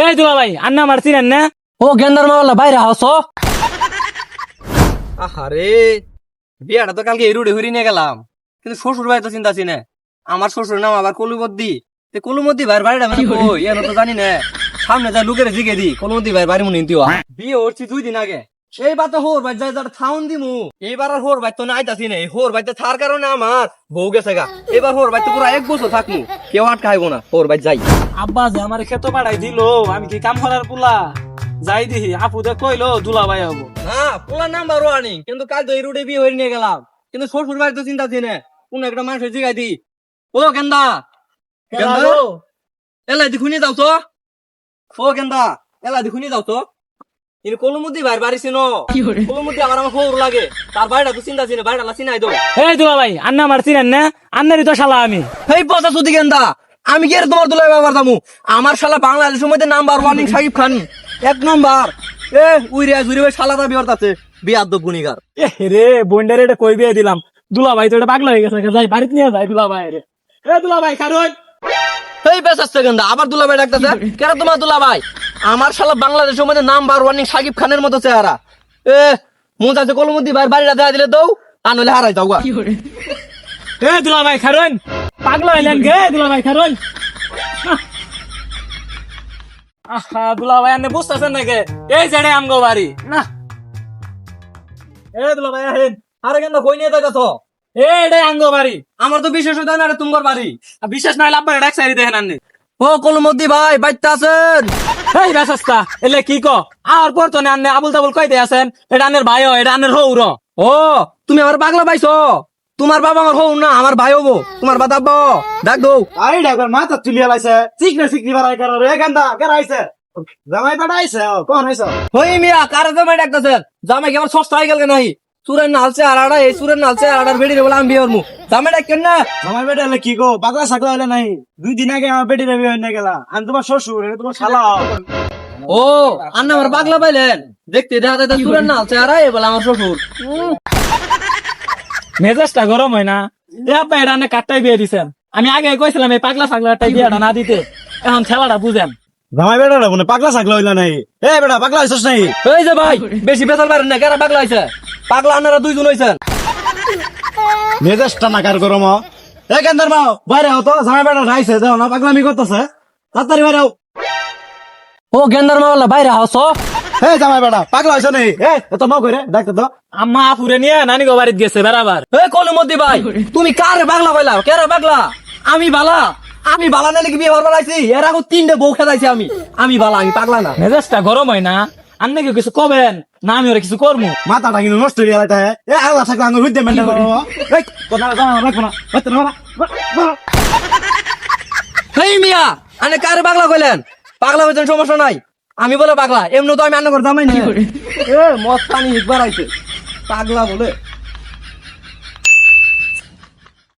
এই দুলা ভাই আন্না মারছি না ও গেন্দার মাওলা বাইরে হাওস আরে বিয়াটা তো কালকে এরুড়ে ঘুরি নিয়ে গেলাম, কিন্তু শ্বশুর ভাই তো চিন্তা না। আমার শ্বশুর নাম আবার কলুমদ্দি। কলুমদ্দি ভাইয়ের বাড়িটা মানে কই এর তো জানি না। সামনে যা লুকের জিগে দি কলুমদ্দি ভাইয়ের বাড়ি মনে দিও। বিয়ে হচ্ছি 2 দিন আগে। এইবার তো হোর ভাই যাই যার থাউন দিমু। এইবার আর হোর ভাই তো নাইতাছি না। হোর ভাই তো থার কারণে আমার বউ গেছে গা। এবার হোর ভাই তো পুরো 1 বছর থাকমু, কেউ আটকাইবো না। হোর ভাই যাই। আব্বা যে আমার ক্ষেত পাড়াই দিল, আমি কি কাম করার পুলা যাই দিহি আপু দে কইলো দুলা ভাই হবো। হ্যাঁ পোলার নাম্বার ওয়ানিং, কিন্তু কাল তো এরুড়ে বিয়ে হয়ে নিয়ে গেলাম, কিন্তু শ্বশুর ভাই তো চিন্তা না। কোন একটা মানুষের জিগাই দি ও কেন্দা এলা দেখুনি যাও তো। ও কেন্দা এলা দেখুনি যাও তো। ইনি কলুমুদ্দি ভাইয়ের বাড়ি ছিল। কলুমুদ্দি আমার খবর লাগে, তার বাড়িটা তো চিন্তা ছিল, বাড়িটা চিনাই দো। এই দুলা ভাই আন্না মারছি না আন্নারই তো শালা আমি। এই পচা সুদি কেন্দা, আমি কি আর তোমার দুলাই ব্যাপার দামু? আমার শালা বাংলাদেশের মধ্যে নাম্বার ওয়ানিং সাকিব খান 1 নম্বর। উইরিয়া জুরি ভাই শালাটা বিয়ার তাতে বিয়াদ্দ গুনিগার। রে বন্ডারে এটা কই বিয়ে দিলাম, দুলা ভাই তো এটা পাগলা হয়ে গেছে, যাই বাড়িতে নিয়ে যাই দুলা ভাই রে। এ দুলা ভাই কারণ এই বেসাচ্ছে কেন্দা, আবার দুলা ভাই ডাকতেছে কেন? তোমার দুলা ভাই আমার শালা বাংলাদেশের মধ্যে নাম্বার ওয়ানিং সাকিব খানের মতো চেহারা। মন চাইছে কলমুদ্দি ভাইয়ের বাড়িটা দেখা দিলে দৌ, আর নইলে হারাই যাও গা। এ দুলা ভাই কারণ পাগলা হইলেন গে দুলা ভাই কারণ। আহা দুলা ভাই আপনি বুঝতেছেন না কে? এই জেডে আমগো বাড়ি না। এ দুলা ভাই আহেন। আরে কেন্দা কই নিয়ে যাইতাছ? এটাই আঙ্গো বাড়ি। আমার তো বিশেষ হয় না রে তুমগর বাড়ি। আর বিশেষ নয় আব্বা এটা সাইড দেখেন আননি। ও কলমুদ্দি ভাই বাইতে আছেন? এই বেসস্তা এলে কি ক আর পর তো আন্নে আবুল তাবুল কই দিয়ে আছেন? এটা আন্নের ভাই এটা আন্নের হৌর। ও তুমি আমার পাগলা পাইছো? তোমার বাবা আমার হৌ না, আমার ভাই হবো। তোমার বাবা ডাক দৌ। আরে ড্রাইভার মাথা তুলিয়া লাইছে চিকনি বাড়াই কারো রে গান্দা কেরাইছে জামাই পাঠাইছে কোন হইছ হই মিয়া কারে জামাই ডাকতেছেন? জামাই কি আমার সস্তা হয়ে গেল নাই? সুরের নালছে আড়াড়া, এই সুরের নালছে আড়াড়ার বেড়ি বলে আমি বিয়ে করবো। জামাই ডাকেন না। জামাই বেটা হলে কি গো পাগলা সাগলা হলে নাই 2 দিন আগে আমার বেটি রেবি হয়ে গেলা আমি তোমার শ্বশুর এটা তোমার শালা ও আন্না আমার পাগলা পাইলেন? দেখতে দেখা যায় সুরের নালছে আড়াই বলে আমার শ্বশুর। মেজাজটা গরম হয় না? এ আব্বা এটা আন্নে কাটটাই বিয়ে দিছেন। আমি আগে কইছিলাম এই পাগলা ফাগলাটাই বিয়েটা না দিতে, এখন খেলাটা বুঝেন। জামাই বেটা মনে পাগলা সাগলা হইলা নাই এ বেটা পাগলা হইছস নাই এই যে ভাই বেশি বেতাল পারেন না, কেরা পাগলা হয়েছে? পাগলা আন্নারা 2 জন হয়েছেন। মেজাজটা নাকার গরম এ গান্দার মাও বাইরে হতো জামাই বেটা রাইছে দাও না পাগলামি করতেছে তাড়াতাড়ি বাইরে হও ও গেন্দার মাওলা বাইরে হাওস হে জামাই বেটা পাগলা হইছ নাই এ এত মাও কইরে ডাকতে তো আম্মা আপুরে নিয়ে নানি গো বাড়িতে গেছে বেড়াবার। কলমুদ্দি ভাই তুমি কারে পাগলা কইলা? কেরা পাগলা? আমি বালা। আমি বালা না লিখে বিয়ে হবার লাইছি। এর আগে 3টে বউ খেলাইছি আমি। আমি বালা, আমি পাগলা না। মেজাজটা গরম হয় না? আন্নে কি কিছু কবেন না আমি ওরা কিছু করবো? মাথাটা কিন্তু নষ্ট হয়ে গেল এ আল্লাহ থাকলে আঙ্গুর হইতে মেন্টাল করো এই কথা রাখবো না হইতে না হেই মিয়া আনে কারে পাগলা কইলেন? পাগলা হইছেন সমস্যা নাই, আমি বলে পাগলা। এমনি তো আমি আন্না করে জামাই না। মদ পানি একবার আইছে পাগলা বলে।